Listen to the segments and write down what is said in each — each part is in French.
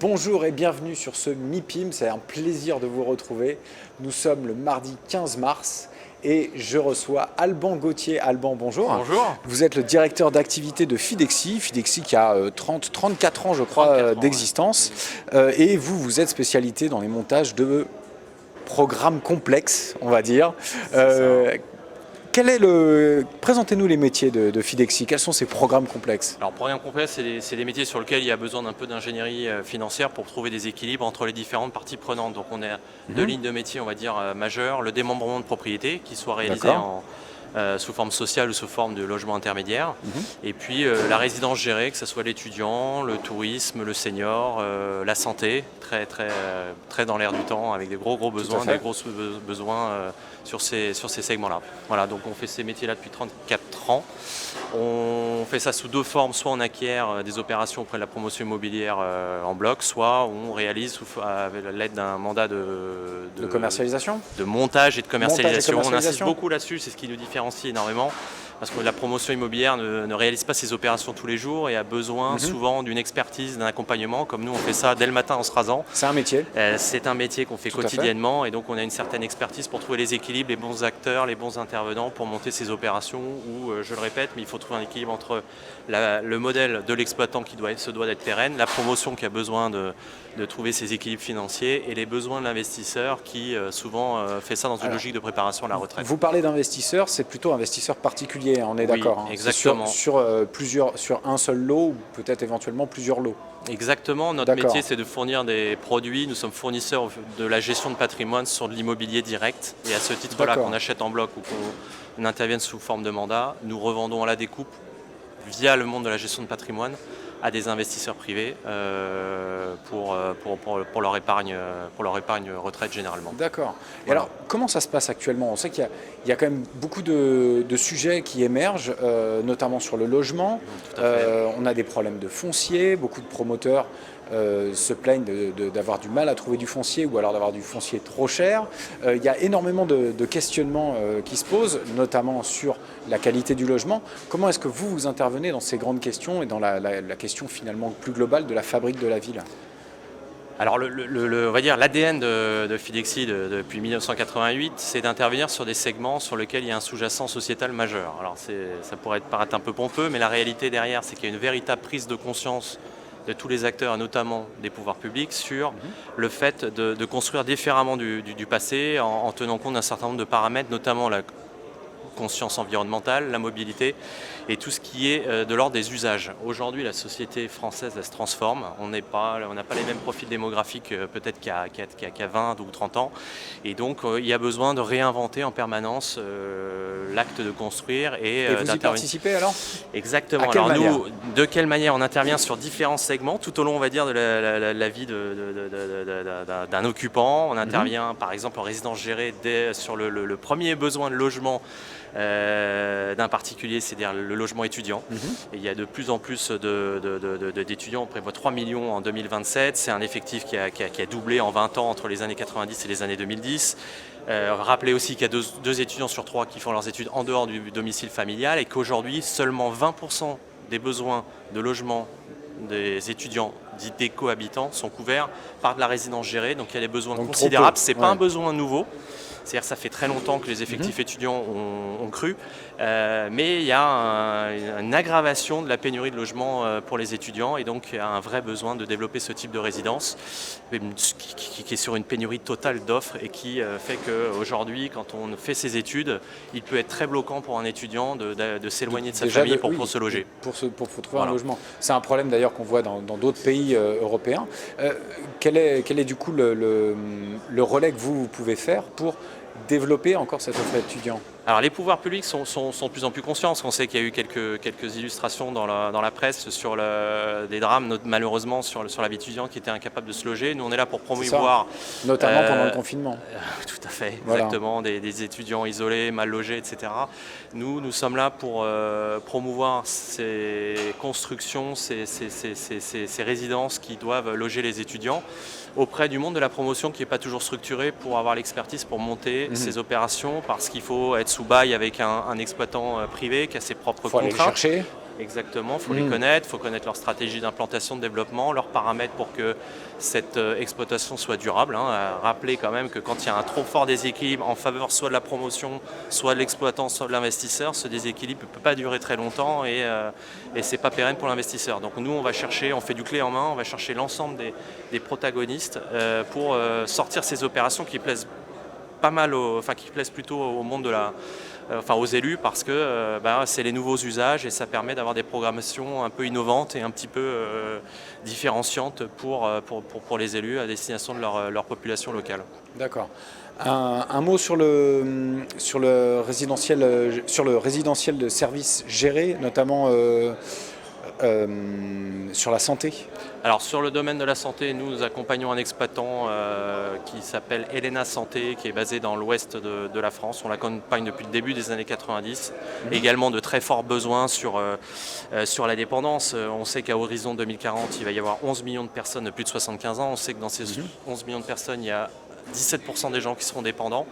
Bonjour et bienvenue sur ce MIPIM, c'est un plaisir de vous retrouver. Nous sommes le mardi 15 mars et je reçois Alban Gauthier. Alban, bonjour. Bonjour. Vous êtes le directeur d'activité de Fidexi. Fidexi qui a 34 ans je crois d'existence. Ouais. Et vous êtes spécialité dans les montages de programmes complexes, on va dire. Présentez-nous les métiers de Fidexi. Quels sont ces programmes complexes? Alors, programmes complexes, c'est des métiers sur lesquels il y a besoin d'un peu d'ingénierie financière pour trouver des équilibres entre les différentes parties prenantes. Donc, on a deux lignes de métiers, on va dire, majeures. Le démembrement de propriété, qui soit réalisé sous forme sociale ou sous forme de logement intermédiaire. Et puis, la résidence gérée, que ce soit l'étudiant, le tourisme, le senior, la santé, très dans l'air du temps, avec des gros besoins, sur ces segments-là. Voilà, donc on fait ces métiers-là depuis 34 ans. On fait ça sous deux formes, soit on acquiert des opérations auprès de la promotion immobilière en bloc, soit on réalise avec l'aide d'un mandat de commercialisation, de montage et de commercialisation. On insiste beaucoup là-dessus, c'est ce qui nous différencie énormément. Parce que la promotion immobilière ne réalise pas ses opérations tous les jours et a besoin souvent d'une expertise, d'un accompagnement. Comme nous, on fait ça dès le matin en se rasant. C'est un métier. C'est un métier qu'on fait quotidiennement et donc on a une certaine expertise pour trouver les équilibres, les bons acteurs, les bons intervenants pour monter ces opérations où, je le répète, mais il faut trouver un équilibre entre le modèle de l'exploitant qui se doit d'être pérenne, la promotion qui a besoin de trouver ses équilibres financiers et les besoins de l'investisseur qui souvent fait ça dans une logique de préparation à la retraite. Vous parlez d'investisseurs, c'est plutôt investisseurs particuliers, on est d'accord. Exactement. Sur un seul lot ou peut-être éventuellement plusieurs lots. Exactement, notre métier c'est de fournir des produits, nous sommes fournisseurs de la gestion de patrimoine sur de l'immobilier direct et à ce titre-là qu'on achète en bloc ou qu'on intervienne sous forme de mandat, nous revendons à la découpe via le monde de la gestion de patrimoine à des investisseurs privés pour leur épargne retraite généralement. D'accord. Et alors, comment ça se passe actuellement? On sait qu'il y a quand même beaucoup de sujets qui émergent, notamment sur le logement. On a des problèmes de foncier, beaucoup de promoteurs se plaignent d'avoir du mal à trouver du foncier ou alors d'avoir du foncier trop cher. Il y a énormément de questionnements qui se posent, notamment sur la qualité du logement. Comment est-ce que vous intervenez dans ces grandes questions et dans la question finalement plus globale de la fabrique de la ville? Alors, on va dire l'ADN de Fidexi depuis 1988, c'est d'intervenir sur des segments sur lesquels il y a un sous-jacent sociétal majeur. Alors, ça pourrait paraître un peu pompeux, mais la réalité derrière, c'est qu'il y a une véritable prise de conscience de tous les acteurs, notamment des pouvoirs publics, sur le fait de construire différemment du passé en tenant compte d'un certain nombre de paramètres, notamment la conscience environnementale, la mobilité et tout ce qui est de l'ordre des usages. Aujourd'hui, la société française elle se transforme. On n'a pas les mêmes profils démographiques peut-être qu'il y a 20 ou 30 ans. Et donc, il y a besoin de réinventer en permanence l'acte de construire et vous y participez alors? Exactement. Alors nous, de quelle manière on intervient sur différents segments tout au long, on va dire, de la vie d'un occupant. On intervient, par exemple, en résidence gérée sur le premier besoin de logement d'un particulier, c'est-à-dire le logement étudiant. Et il y a de plus en plus d'étudiants, on prévoit 3 millions en 2027, c'est un effectif qui a doublé en 20 ans entre les années 90 et les années 2010. Rappelez aussi qu'il y a deux étudiants sur 3 qui font leurs études en dehors du domicile familial et qu'aujourd'hui, seulement 20% des besoins de logement des étudiants dits des cohabitants sont couverts par de la résidence gérée, donc il y a des besoins considérables, ce n'est pas un besoin nouveau. C'est-à-dire que ça fait très longtemps que les effectifs étudiants ont cru, mais il y a une aggravation de la pénurie de logements pour les étudiants et donc il y a un vrai besoin de développer ce type de résidence qui est sur une pénurie totale d'offres et qui fait qu'aujourd'hui, quand on fait ses études, il peut être très bloquant pour un étudiant de s'éloigner de sa famille pour se loger. Pour trouver un logement. C'est un problème d'ailleurs qu'on voit dans d'autres pays européens. Quel est du coup le relais que vous pouvez faire pour développer encore cette offre étudiant? Alors les pouvoirs publics sont de plus en plus conscients. On sait qu'il y a eu quelques illustrations dans la presse sur des drames, malheureusement, sur la vie étudiante qui était incapable de se loger. Nous, on est là pour promouvoir... Notamment pendant le confinement. Tout à fait, exactement. Des étudiants isolés, mal logés, etc. Nous sommes là pour promouvoir ces constructions, ces résidences qui doivent loger les étudiants auprès du monde de la promotion qui n'est pas toujours structuré pour avoir l'expertise pour monter ces opérations parce qu'il faut être sous bail avec un exploitant privé qui a ses propres contrats. Faut aller les chercher. Exactement, il faut les connaître, il faut connaître leur stratégie d'implantation, de développement, leurs paramètres pour que cette exploitation soit durable. Rappeler quand même que quand il y a un trop fort déséquilibre en faveur soit de la promotion, soit de l'exploitant, soit de l'investisseur, ce déséquilibre ne peut pas durer très longtemps et ce n'est pas pérenne pour l'investisseur. Donc nous, on va chercher, on fait du clé en main, on va chercher l'ensemble des protagonistes pour sortir ces opérations qui plaisent pas mal, qui plaisent plutôt au monde de aux élus, parce que c'est les nouveaux usages et ça permet d'avoir des programmations un peu innovantes et un petit peu différenciantes pour les élus à destination de leur population locale. D'accord. Un mot sur le résidentiel de services gérés, notamment sur la santé. Alors sur le domaine de la santé, nous accompagnons un exploitant qui s'appelle Elena Santé, qui est basé dans l'ouest de la France. On l'accompagne depuis le début des années 90. Également de très forts besoins sur la dépendance. On sait qu'à horizon 2040, il va y avoir 11 millions de personnes de plus de 75 ans. On sait que dans ces 11 millions de personnes, il y a 17% des gens qui seront dépendants.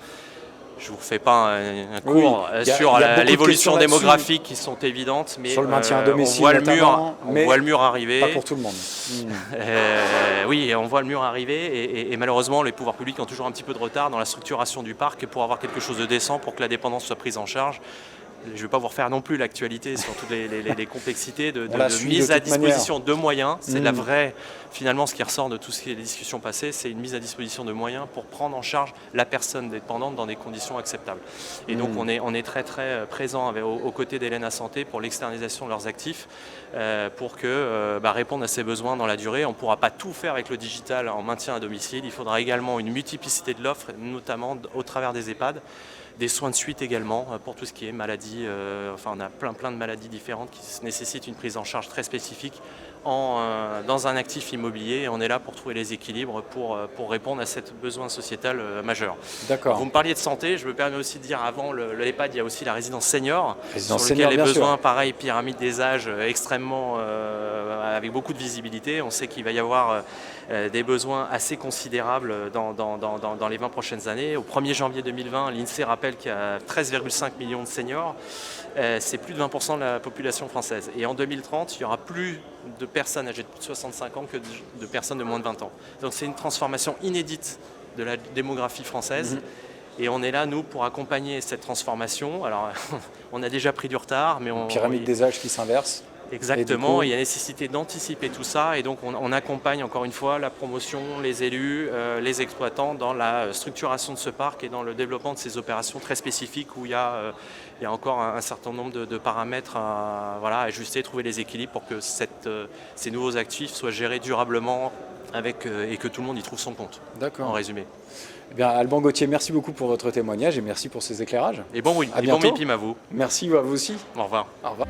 Je ne vous fais pas un cours sur l'évolution démographique qui sont évidentes, mais sur le maintien à domicile, on voit le mur arriver. Pas pour tout le monde. Oui, on voit le mur arriver et malheureusement, les pouvoirs publics ont toujours un petit peu de retard dans la structuration du parc pour avoir quelque chose de décent pour que la dépendance soit prise en charge. Je ne vais pas vous refaire non plus l'actualité sur toutes les complexités de mise à disposition de moyens. C'est la vraie, finalement, ce qui ressort de tout ce qui est les discussions passées, c'est une mise à disposition de moyens pour prendre en charge la personne dépendante dans des conditions acceptables. Et donc on est très très présent aux côtés d'Elena Santé pour l'externalisation de leurs actifs, pour répondre à ces besoins dans la durée. On ne pourra pas tout faire avec le digital en maintien à domicile. Il faudra également une multiplicité de l'offre, notamment au travers des EHPAD. Des soins de suite également pour tout ce qui est maladie. On a plein de maladies différentes qui nécessitent une prise en charge très spécifique dans un actif immobilier. Et on est là pour trouver les équilibres pour répondre à ce besoin sociétal majeur. D'accord. Vous me parliez de santé, je me permets aussi de dire avant l'EHPAD, il y a aussi la résidence senior, sur lequel les besoins, pareil, pyramide des âges extrêmement avec beaucoup de visibilité. On sait qu'il va y avoir des besoins assez considérables dans les 20 prochaines années. Au 1er janvier 2020, l'INSEE rappelle qu'il y a 13,5 millions de seniors. C'est plus de 20% de la population française. Et en 2030, il y aura plus de personnes âgées de plus de 65 ans que de personnes de moins de 20 ans. Donc c'est une transformation inédite de la démographie française. Et on est là, nous, pour accompagner cette transformation. Alors, on a déjà pris du retard, mais pyramide des âges qui s'inverse. Exactement, il y a nécessité d'anticiper tout ça et donc on accompagne encore une fois la promotion, les élus, les exploitants dans la structuration de ce parc et dans le développement de ces opérations très spécifiques où il y a encore un certain nombre de paramètres à ajuster, trouver les équilibres pour que ces nouveaux actifs soient gérés durablement et que tout le monde y trouve son compte. D'accord. En résumé. Eh bien, Alban Gauthier, merci beaucoup pour votre témoignage et merci pour ces éclairages. Et bon MIPIM à vous. Merci à vous aussi. Au revoir. Au revoir.